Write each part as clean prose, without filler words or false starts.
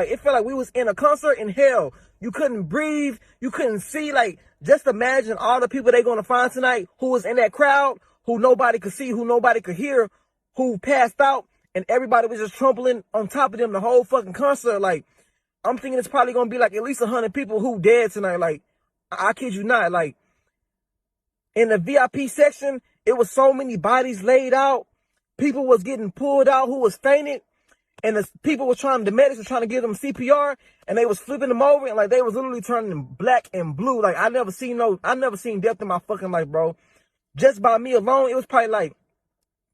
Like, it felt like we was in a concert in hell. You couldn't breathe. You couldn't see. Like, just imagine all the people they're going to find tonight who was in that crowd, who nobody could see, who nobody could hear, who passed out, and everybody was just trampling on top of them the whole fucking concert. Like, I'm thinking it's probably going to be like at least 100 people who dead tonight. Like, I kid you not. Like, in the VIP section, it was so many bodies laid out. People was getting pulled out who was fainted. And the people were the medics were trying to give them CPR, and they was flipping them over, and like they was literally turning black and blue. Like, I never seen death in my fucking life, bro. Just by me alone, it was probably like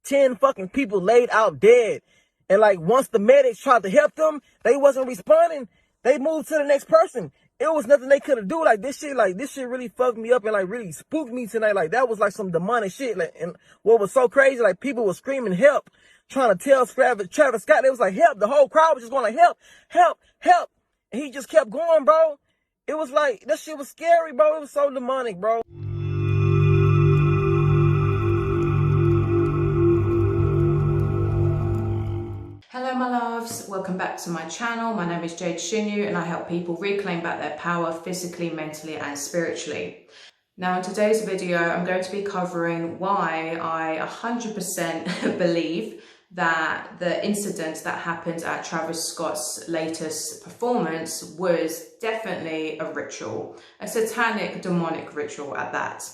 10 fucking people laid out dead. And like, once the medics tried to help them, they wasn't responding. They moved to the next person. It was nothing they could have do. Like, this shit really fucked me up and like really spooked me tonight. Like, that was like some demonic shit. Like, and what was so crazy, like, people were screaming help, trying to tell Travis Scott. They was like, help. The whole crowd was just going like, help, help, help. And he just kept going, bro. It was like, that shit was scary, bro. It was so demonic, bro. Hello my loves, welcome back to my channel. My name is Jade Shinyu and I help people reclaim back their power physically, mentally and spiritually. Now in today's video I'm going to be covering why I 100% believe that the incident that happened at Travis Scott's latest performance was definitely a ritual, a satanic demonic ritual at that.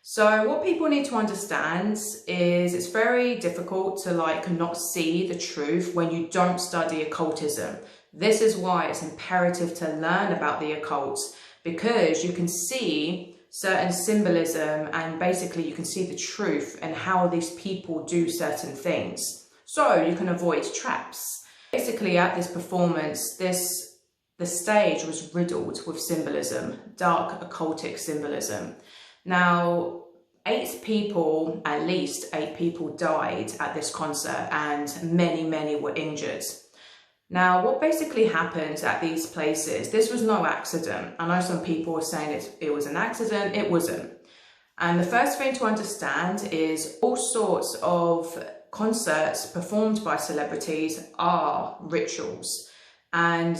So what people need to understand is it's very difficult to not see the truth when you don't study occultism. This is why it's imperative to learn about the occult, because you can see certain symbolism and basically you can see the truth and how these people do certain things. So you can avoid traps. Basically at this performance, the stage was riddled with symbolism, dark occultic symbolism. Now, at least eight people died at this concert and many were injured. Now, what basically happened at these places, this was no accident. I know some people were saying it was an accident, it wasn't. And the first thing to understand is all sorts of concerts performed by celebrities are rituals. And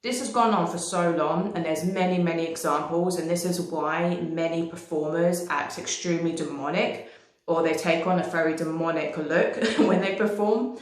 this has gone on for so long and there's many examples, and this is why many performers act extremely demonic, or they take on a very demonic look when they perform.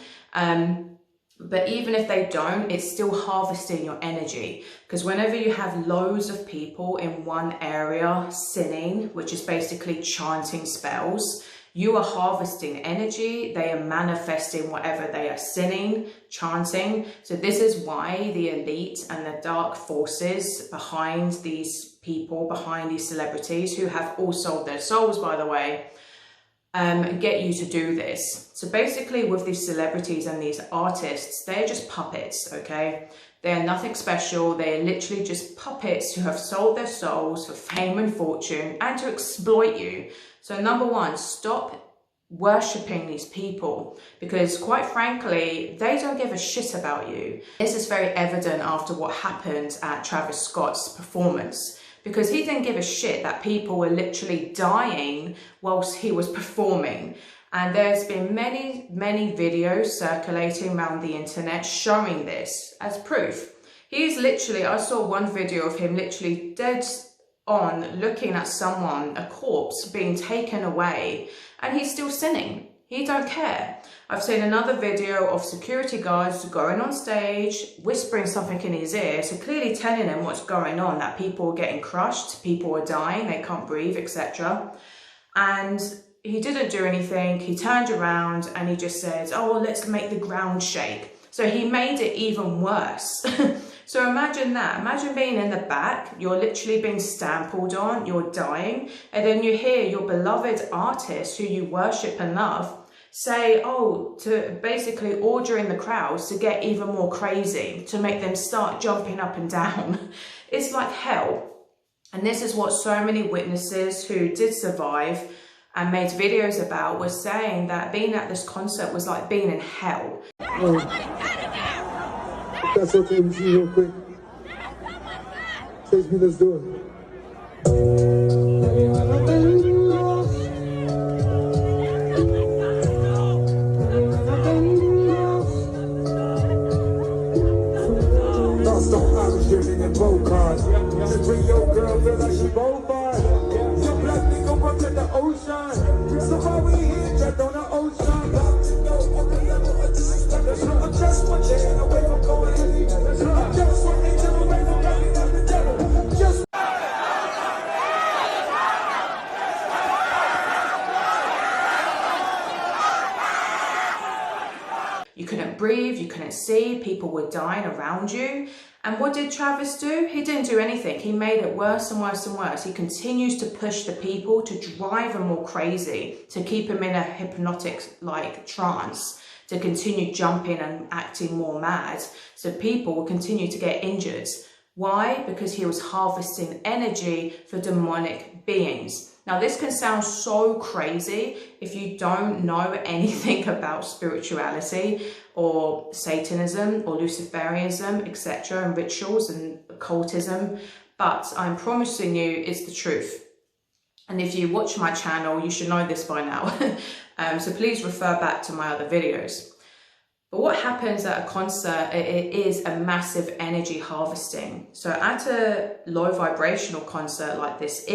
But even if they don't, it's still harvesting your energy, because whenever you have loads of people in one area sinning, which is basically chanting spells, you are harvesting energy. They are manifesting whatever they are sinning, chanting. So this is why the elite and the dark forces behind these people, behind these celebrities, who have all sold their souls, by the way, get you to do this. So basically with these celebrities and these artists, they're just puppets, okay? They're nothing special. They're literally just puppets who have sold their souls for fame and fortune and to exploit you. So number one, stop worshipping these people, because quite frankly, they don't give a shit about you. This is very evident after what happened at Travis Scott's performance, because he didn't give a shit that people were literally dying whilst he was performing. And there's been many videos circulating around the internet showing this as proof. He's literally, I saw one video of him literally dead on looking at someone, a corpse being taken away, and he's still sinning. He don't care. I've seen another video of security guards going on stage, whispering something in his ear, so clearly telling him what's going on, that people are getting crushed, people are dying, they can't breathe, etc. And he didn't do anything. He turned around and he just said, oh, well, let's make the ground shake. So he made it even worse. So imagine that. Imagine being in the back, you're literally being stampled on, you're dying, and then you hear your beloved artist who you worship and love say, oh, to basically order in the crowds to get even more crazy, to make them start jumping up and down. It's like hell. And this is what so many witnesses who did survive and made videos about were saying, that being at this concert was like being in hell. That's okay with you real quick. Chase me, let's do it. lost on Irish driven and boat cars. The 3-year-old girl feel like she both. Some black nigga work at the ocean. So why we here trapped on the ocean? About to go on the level of disrespect. I'm just one day away from going illegal. I'm just one angel away from running out the devil. Just You couldn't breathe, you couldn't see, people were dying around you. And what did Travis do? He didn't do anything. He made it worse and worse and worse. He continues to push the people, to drive them more crazy, to keep them in a hypnotic-like trance, to continue jumping and acting more mad. So people will continue to get injured. Why? Because he was harvesting energy for demonic beings. Now, this can sound so crazy if you don't know anything about spirituality or Satanism or Luciferianism, etc., and rituals and occultism, but I'm promising you it's the truth. And if you watch my channel, you should know this by now. So please refer back to my other videos. But what happens at a concert, it is a massive energy harvesting. So at a low vibrational concert like this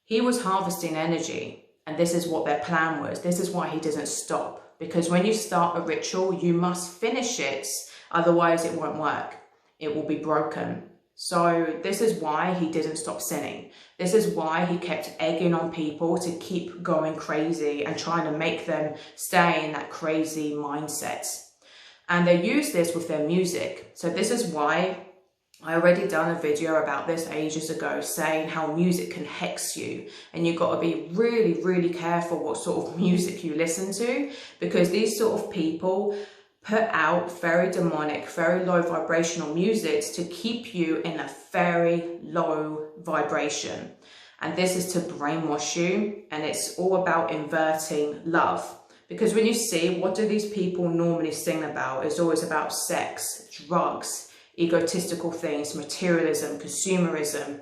he was harvesting energy, and this is what their plan was. This is why he doesn't stop, because when you start a ritual, you must finish it, otherwise it won't work. It will be broken. So this is why he didn't stop sinning. This is why he kept egging on people to keep going crazy and trying to make them stay in that crazy mindset. And they use this with their music. So this is why I already done a video about this ages ago, saying how music can hex you, and you've got to be really, really careful what sort of music you listen to, because these sort of people put out very demonic, very low vibrational music to keep you in a very low vibration. And this is to brainwash you, and it's all about inverting love. Because when you see, what do these people normally sing about? It's always about sex, drugs, egotistical things, materialism, consumerism,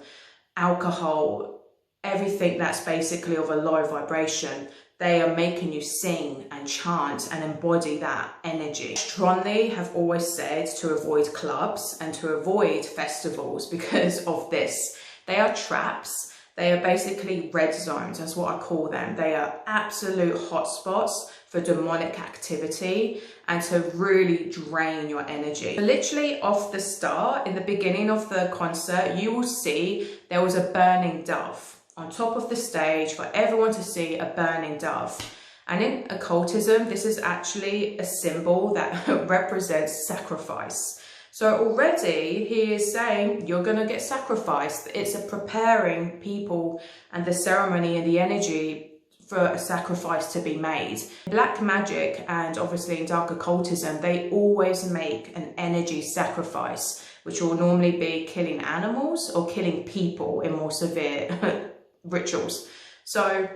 alcohol, everything that's basically of a low vibration. They are making you sing and chant and embody that energy. Strongly have always said to avoid clubs and to avoid festivals because of this. They are traps. They are basically red zones, that's what I call them. They are absolute hotspots for demonic activity and to really drain your energy. So literally off the start, in the beginning of the concert, you will see there was a burning dove on top of the stage for everyone to see, a burning dove. And in occultism, this is actually a symbol that represents sacrifice. So already he is saying you're going to get sacrificed. It's a preparing people and the ceremony and the energy for a sacrifice to be made. Black magic and obviously in dark occultism, they always make an energy sacrifice, which will normally be killing animals or killing people in more severe rituals. So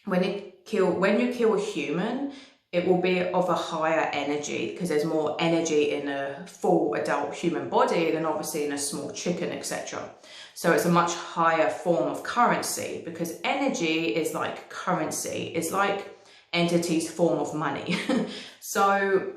when you kill a human, it will be of a higher energy because there's more energy in a full adult human body than obviously in a small chicken, etc. So it's a much higher form of currency, because energy is like currency. It's like entity's form of money. So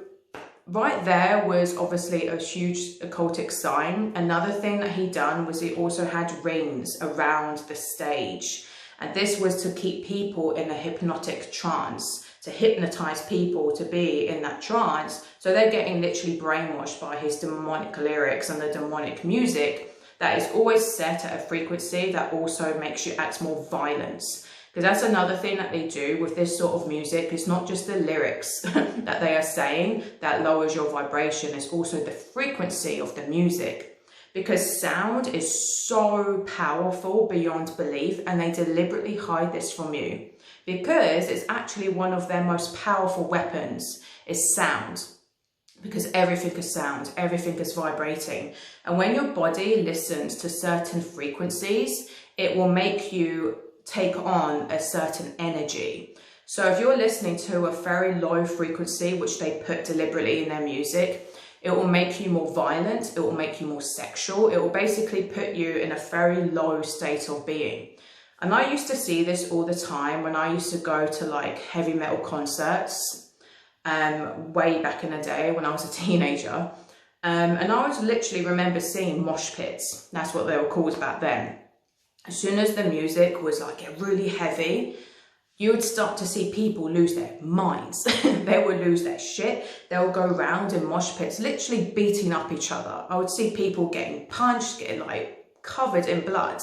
right there was obviously a huge occultic sign. Another thing that he done was he also had rings around the stage. And this was to keep people in a hypnotic trance, to hypnotize people to be in that trance. So they're getting literally brainwashed by his demonic lyrics and the demonic music that is always set at a frequency that also makes you act more violent. Because that's another thing that they do with this sort of music. It's not just the lyrics that they are saying that lowers your vibration, it's also the frequency of the music. Because sound is so powerful beyond belief, and they deliberately hide this from you. Because it's actually one of their most powerful weapons is sound. Because everything is sound, everything is vibrating. And when your body listens to certain frequencies, it will make you take on a certain energy. So if you're listening to a very low frequency, which they put deliberately in their music, it will make you more violent, it will make you more sexual, it will basically put you in a very low state of being. And I used to see this all the time when I used to go to like heavy metal concerts way back in the day when I was a teenager. And I would literally remember seeing mosh pits. That's what they were called back then. As soon as the music was like get really heavy, you would start to see people lose their minds. They would lose their shit. They would go around in mosh pits, literally beating up each other. I would see people getting punched, getting like covered in blood.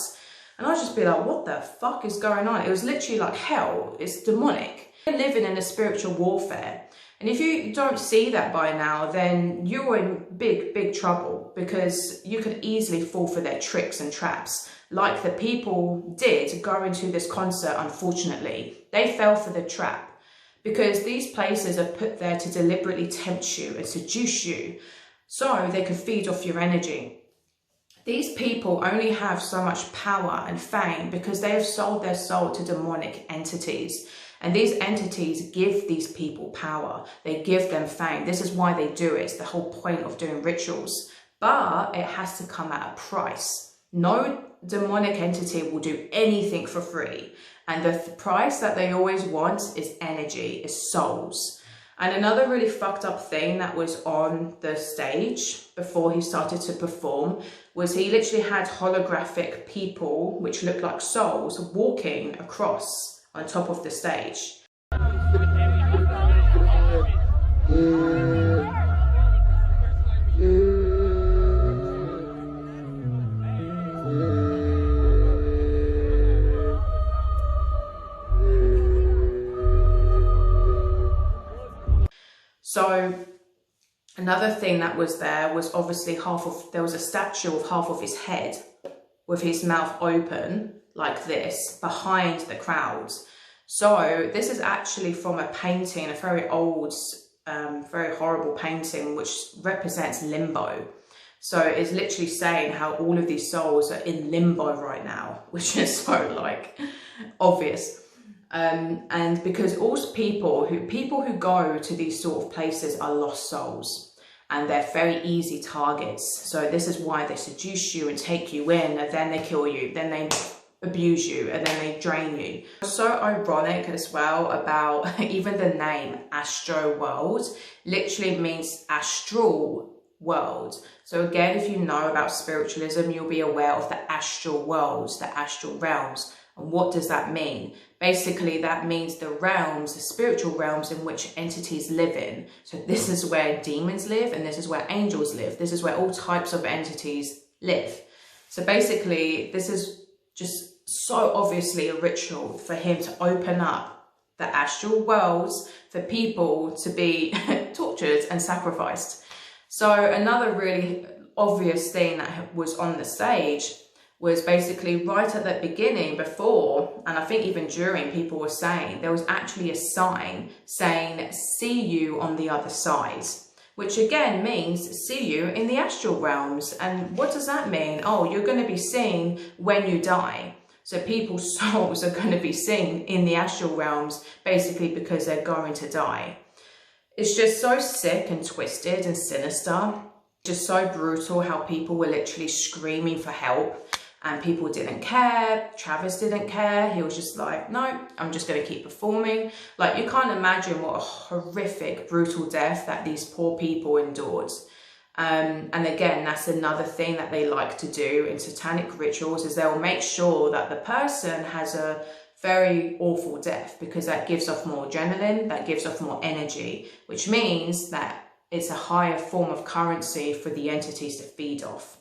And I'd just be like, what the fuck is going on? It was literally like hell. It's demonic. We're living in a spiritual warfare. And if you don't see that by now, then you're in big, big trouble, because you could easily fall for their tricks and traps. Like the people did go into this concert, unfortunately. They fell for the trap, because these places are put there to deliberately tempt you and seduce you so they can feed off your energy. These people only have so much power and fame because they have sold their soul to demonic entities. And these entities give these people power. They give them fame. This is why they do it. It's the whole point of doing rituals. But it has to come at a price. No demonic entity will do anything for free. And the price that they always want is energy, is souls. And another really fucked up thing that was on the stage before he started to perform was he literally had holographic people, which looked like souls, walking across on top of the stage. So another thing that was there was obviously there was a statue of half of his head with his mouth open like this behind the crowds. So this is actually from a painting, a very old, very horrible painting, which represents limbo. So it's literally saying how all of these souls are in limbo right now, which is so like obvious. And because all people who go to these sort of places are lost souls, and they're very easy targets. So this is why they seduce you and take you in, and then they kill you, then they abuse you, and then they drain you. So ironic as well about even the name Astroworld literally means astral world. So again, if you know about spiritualism, you'll be aware of the astral worlds, the astral realms. And what does that mean? Basically, that means the realms, the spiritual realms in which entities live in. So this is where demons live, and this is where angels live. This is where all types of entities live. So basically, this is just so obviously a ritual for him to open up the astral worlds for people to be tortured and sacrificed. So another really obvious thing that was on the stage was basically right at the beginning before, and I think even during, people were saying there was actually a sign saying, "See you on the other side," which again means see you in the astral realms. And what does that mean? Oh, you're going to be seen when you die. So people's souls are going to be seen in the astral realms basically because they're going to die. It's just so sick and twisted and sinister. Just so brutal how people were literally screaming for help. And people didn't care. Travis didn't care. He was just like, no, I'm just going to keep performing. Like, you can't imagine what a horrific, brutal death that these poor people endured. And again, that's another thing that they like to do in satanic rituals, is they'll make sure that the person has a very awful death, because that gives off more adrenaline, that gives off more energy, which means that it's a higher form of currency for the entities to feed off.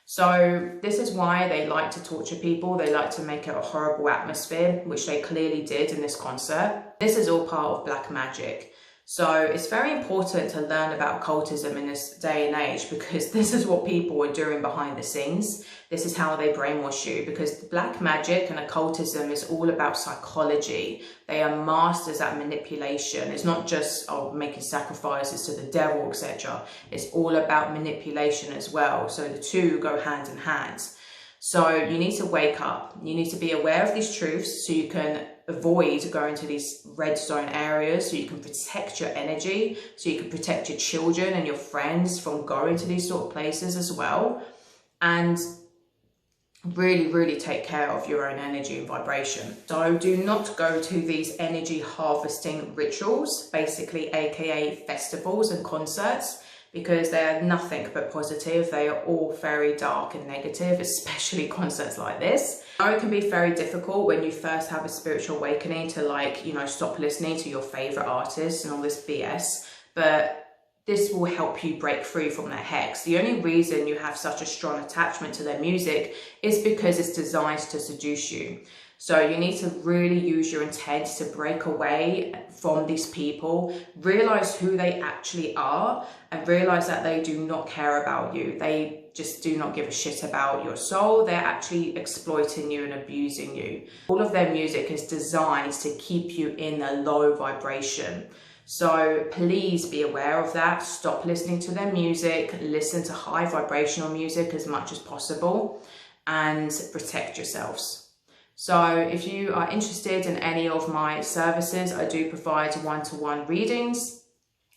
So this is why they like to torture people. They like to make it a horrible atmosphere, which they clearly did in this concert. This is all part of black magic. So it's very important to learn about occultism in this day and age, because this is what people are doing behind the scenes. This is how they brainwash you, because black magic and occultism is all about psychology. They are masters at manipulation. It's not just making sacrifices to the devil, etc. It's all about manipulation as well. So the two go hand in hand. So you need to wake up. You need to be aware of these truths so you can avoid going to these red zone areas, so you can protect your energy, so you can protect your children and your friends from going to these sort of places as well. And really, really take care of your own energy and vibration. So do not go to these energy harvesting rituals, basically AKA festivals and concerts, because they are nothing but positive. They are all very dark and negative, especially concerts like this. Now, it can be very difficult when you first have a spiritual awakening to, like, you know, stop listening to your favorite artists and all this BS, but this will help you break free from that hex. The only reason you have such a strong attachment to their music is because it's designed to seduce you. So you need to really use your intent to break away from these people, realize who they actually are, and realize that they do not care about you. They just do not give a shit about your soul. They're actually exploiting you and abusing you. All of their music is designed to keep you in a low vibration. So please be aware of that. Stop listening to their music, listen to high vibrational music as much as possible, and protect yourselves. So if you are interested in any of my services, I do provide one-to-one readings.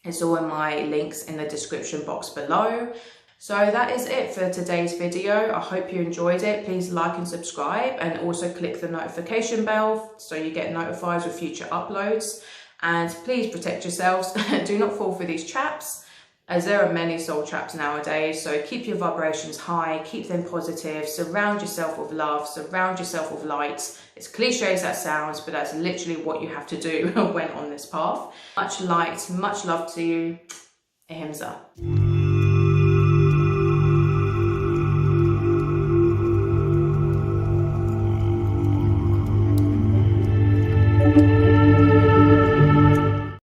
It's all in my links in the description box below. So that is it for today's video. I hope you enjoyed it. Please like and subscribe, and also click the notification bell so you get notified with future uploads. And please protect yourselves. Do not fall for these traps, as there are many soul traps nowadays. So keep your vibrations high, keep them positive, surround yourself with love, surround yourself with light. As cliche as that sounds, but that's literally what you have to do when on this path. Much light, much love to you. Ahimsa.